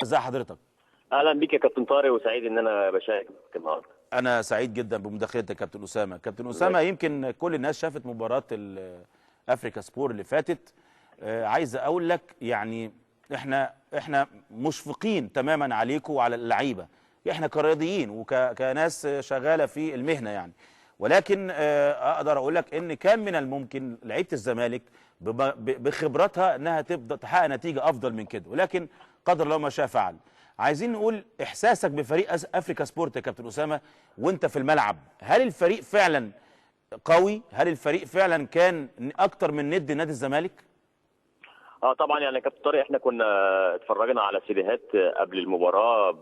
ازي حضرتك؟ اهلا بيك يا كابتن طارق، وسعيد ان انا بشارك النهارده. انا سعيد جدا بمداخلتك يا كابتن اسامه. كابتن اسامه، ازيك؟ يمكن كل الناس شافت مباراه افريكا سبور اللي فاتت. عايز اقول لك يعني احنا مشفقين تماما عليكم وعلى اللعيبه، احنا كرياضيين وكناس شغاله في المهنه يعني. ولكن اقدر اقول لك ان كان من الممكن لعيبه الزمالك بخبراتها انها تبدا تحقق نتيجه افضل من كده، ولكن قدر الله ما شاء فعل. عايزين نقول احساسك بفريق افريكا سبورت يا كابتن اسامه وانت في الملعب. هل الفريق فعلا قوي؟ هل الفريق فعلا كان اكتر من ند نادي الزمالك؟ طبعا يعني يا كابتن طارق، احنا كنا اتفرجنا على سيديهات قبل المباراه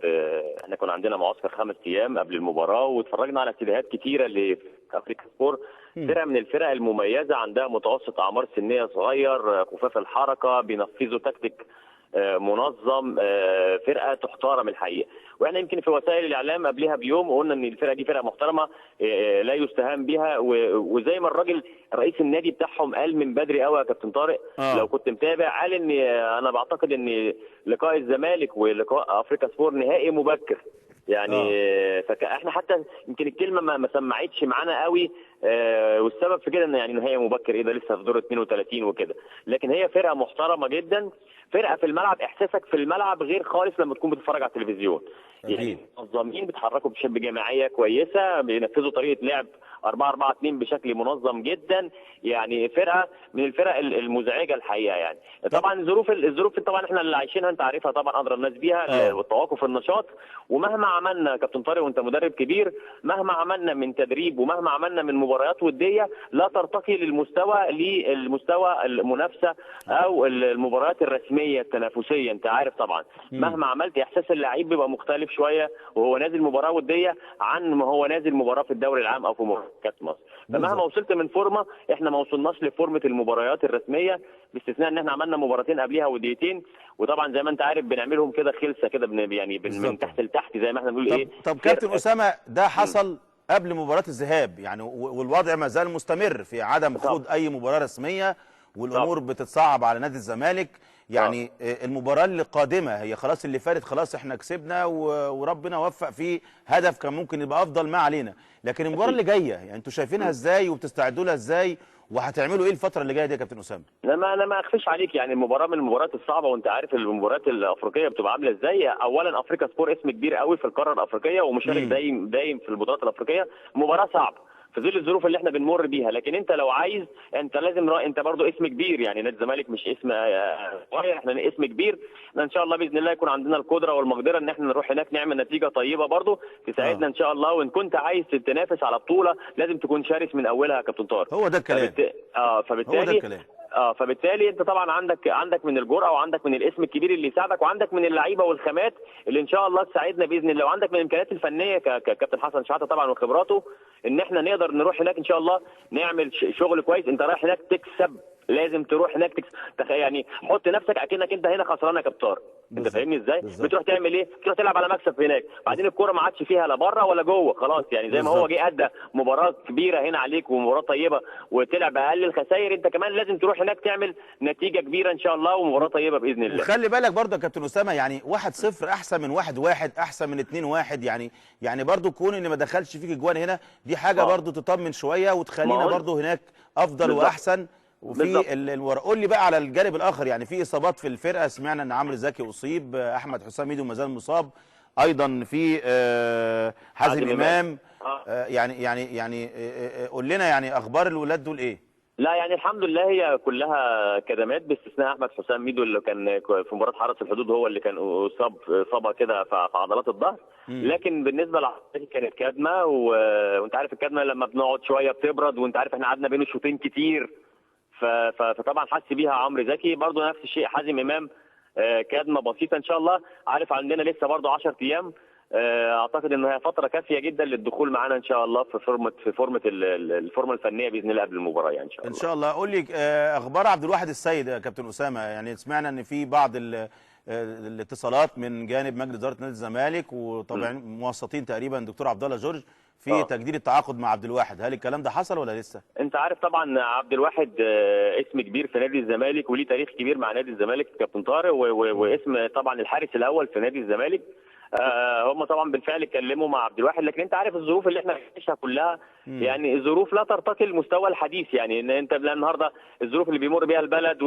احنا كنا عندنا معسكر 5 ايام قبل المباراه، واتفرجنا على سيديهات كتيره لافريكا سبور. فرقه من الفرق المميزه، عندها متوسط اعمار سنيه صغير، خفاف الحركه، بينفذوا تكتيك منظم، فرقه تحترم الحقيقه. واحنا يمكن في وسائل الاعلام قبلها بيوم قلنا ان الفرقه دي فرقه محترمه، لا يستهان بها، وزي ما الراجل رئيس النادي بتاعهم قال من بدري قوي يا كابتن طارق، لو كنت متابع، قال ان انا بعتقد ان لقاء الزمالك ولقاء افريكا سبور نهائي مبكر يعني. فاحنا حتى يمكن الكلمه ما سمعتش معانا قوي، والسبب في كده ان يعني نهائي مبكر ايه ده، لسه في دور 32 وكده. لكن هي فرقه محترمه جدا، فرقه في الملعب احساسك في الملعب غير خالص لما تكون بتتفرج على التلفزيون. يعني منظمين، بيتحركوا بجماعيه كويسه، بينفذوا طريقه لعب 4-4-2 بشكل منظم جدا. يعني فرقه من الفرق المزعجه الحقيقه يعني. طبعا الظروف طبعا احنا اللي عايشينها انت عارفها طبعا، ادرى الناس بيها، والتوقف النشاط. ومهما عملنا كابتن طارق وانت مدرب كبير، مهما عملنا من تدريب ومهما عملنا من مباريات وديه، لا ترتقي للمستوى المنافسه او المباريات الرسميه التنافسيه. انت عارف طبعا مهما عملت احساس اللعيب بيبقى مختلف شويه وهو نازل مباراه وديه عن ما هو نازل مباراه في الدوري العام او في كاس مصر. فمهما وصلت من فورمه، احنا ما وصلناش لفورمه المباريات الرسميه، باستثناء ان احنا عملنا مباراتين قبلها وديتين، وطبعا زي ما انت عارف بنعملهم كده خلسه كده، يعني من تحت لتحت زي ما احنا بنقول. ايه طب كابتن اسامه، ده حصل قبل مباراه الذهاب يعني، والوضع ما زال مستمر في عدم خوض اي مباراه رسميه، والامور بتتصعب على نادي الزمالك يعني. المباراه اللي قادمه هي خلاص، اللي فاتت خلاص احنا كسبنا وربنا وفق في هدف كان ممكن يبقى افضل ما علينا. لكن المباراه اللي جايه يعني انتوا شايفينها ازاي وبتستعدوا لها ازاي، وهتعملوا ايه الفتره اللي جايه دي يا كابتن اسامه؟ انا ما اخفيش عليك، يعني المباراه من المباريات الصعبه، وانت عارف المباريات الافريقيه بتبقى عامله ازاي. اولا افريكا سبور اسم كبير قوي في القاره الافريقيه، ومشارك دايم في البطولات الافريقيه. مباراه صعبه في ظل الظروف اللي احنا بنمر بيها، لكن انت لو عايز، انت لازم، انت برضو اسم كبير يعني. نادي الزمالك مش اسم صغير، احنا اسم كبير. ان شاء الله باذن الله يكون عندنا القدره والمقدره ان احنا نروح هناك نعمل نتيجه طيبه برضو تساعدنا ان شاء الله. وان كنت عايز تنافس على بطوله لازم تكون شارس من اولها يا كابتن طارق. هو ده الكلام. فبالتالي هو ده الكلام. فبالتالي انت طبعا عندك من الجرأه، وعندك من الاسم الكبير اللي يساعدك، وعندك من اللعيبه والخامات اللي ان شاء الله تساعدنا باذن الله، وعندك من الامكانيات الفنيه كابتن حسن شحاته طبعا وخبراته، ان احنا نقدر نروح هناك ان شاء الله نعمل شغل كويس. انت رايح هناك تكسب، لازم تروح هناك تكسب. يعني حط نفسك اكنك انت هنا خسران يا كابتن طارق. انت فاهمني ازاي؟ بتروح تعمل ايه؟ بتروح تلعب على مكسب هناك، بعدين الكوره ما عادش فيها لا بره ولا جوه خلاص. يعني زي ما هو جه ادى مباراه كبيره هنا عليك ومباراه طيبه وطلع باقل الخسائر، انت كمان لازم تروح هناك تعمل نتيجه كبيره ان شاء الله ومباراه طيبه باذن الله. وخلي بالك برضه يا كابتن اسامه، يعني 1-0 احسن من 1-1 احسن من 2-1 يعني برضه كون ان ما دخلش فيك اجوان هنا دي حاجه برضه تطمن شويه وتخلينا برضه هناك افضل واحسن. وفي قول لي بقى على الجانب الاخر، يعني في اصابات في الفرقه، سمعنا ان عمرو زكي اصيب، احمد حسام ميدو ما زال مصاب، ايضا في حازم امام. يعني قول لنا يعني اخبار الولاد دول ايه؟ لا يعني الحمد لله هي كلها كدمات، باستثناء احمد حسام ميدو اللي كان في مباراه حرس الحدود، هو اللي كان اصابه كده في عضلات الظهر. لكن بالنسبه لعضلاتي كانت كدمه، وانت عارف الكدمه لما بنقعد شويه بتبرد، وانت عارف احنا قعدنا بين الشوطين كتير، فطبعا حس بيها عمرو زكي. برضه نفس الشيء حازم امام، كدمه بسيطه ان شاء الله. عارف عندنا لسه برضه 10 ايام، اعتقد ان هي فتره كافيه جدا للدخول معانا ان شاء الله في فورمه الفورمه الفنيه باذن الله قبل المباراه يعني ان شاء الله. ان شاء الله. قول لي اخبار عبد الواحد السيد يا كابتن اسامه، يعني سمعنا ان في بعض الاتصالات من جانب مجلس اداره نادي الزمالك، وطبعا موسطين تقريبا دكتور عبد الله جورج في تجديد التعاقد مع عبد الواحد. هل الكلام ده حصل ولا لسه؟ انت عارف طبعا عبد الواحد اسم كبير في نادي الزمالك وليه تاريخ كبير مع نادي الزمالك كابتن طارق، واسم طبعا الحارس الاول في نادي الزمالك. هم طبعا بالفعل اتكلموا مع عبد الواحد، لكن انت عارف الظروف اللي احنا بنعيشها كلها يعني الظروف لا ترتقي المستوى الحديث. يعني ان انت النهارده الظروف اللي بيمر بيها البلد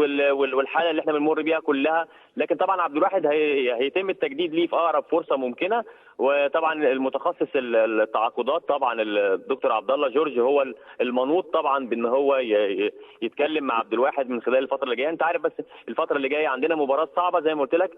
والحاله اللي احنا بنمر بيها كلها، لكن طبعا عبد الواحد هيتم التجديد ليه في اقرب فرصه ممكنه. وطبعا المتخصص التعاقدات طبعا الدكتور عبد الله جورج هو المنوط طبعا بان هو يتكلم مع عبد الواحد من خلال الفتره اللي جايه. انت عارف بس الفتره اللي جايه عندنا مباراه صعبه زي ما قلت لك،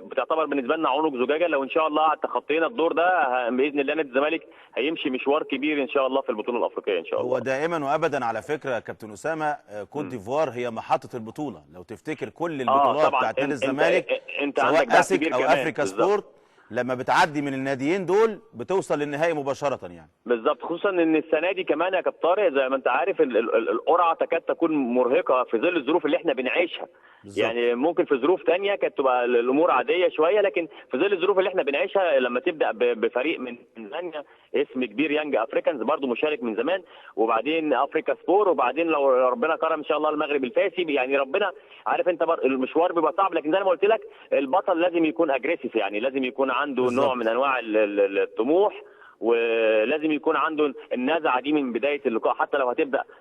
بتعتبر بالنسبه لنا عنق زجاجه. لو ان شاء الله تخطينا الدور ده باذن الله نادي الزمالك هيمشي مشوار كبير ان شاء الله في البطوله الافريقيه ان شاء الله. هو دائما وابدا على فكره كابتن اسامه كوت ديفوار هي محطه البطوله. لو تفتكر كل البطولات بتاعت نادي الزمالك انت سواء اسك او افريكا سبورت لما بتعدي من الناديين دول بتوصل للنهائي مباشره يعني. بالظبط، خصوصا ان السنه دي كمان يا كابتن طارق زي ما انت عارف القرعه تكاد تكون مرهقه في ظل الظروف اللي احنا بنعيشها. بالزبط. يعني ممكن في ظروف ثانيه كانت تبقى الامور عاديه شويه، لكن في ظل الظروف اللي احنا بنعيشها لما تبدا بفريق من تنزانيا اسم كبير يانج افريكانز برضو مشارك من زمان، وبعدين افريكا سبور، وبعدين لو ربنا كرم ان شاء الله المغرب الفاسي. يعني ربنا عارف انت المشوار بيبقى صعب، لكن زي ما قلت لك البطل لازم يكون اجريسيف، يعني لازم يكون عنده بالزبط. نوع من انواع الطموح، ولازم يكون عنده النزعه دي من بدايه اللقاء، حتى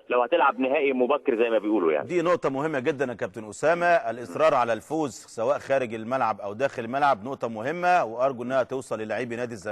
لو هتلعب نهائي مبكر زي ما بيقولوا. يعني دي نقطه مهمه جدا يا كابتن اسامه، الاصرار على الفوز سواء خارج الملعب او داخل الملعب نقطه مهمه، وارجو انها توصل للاعبي نادي الزمالك.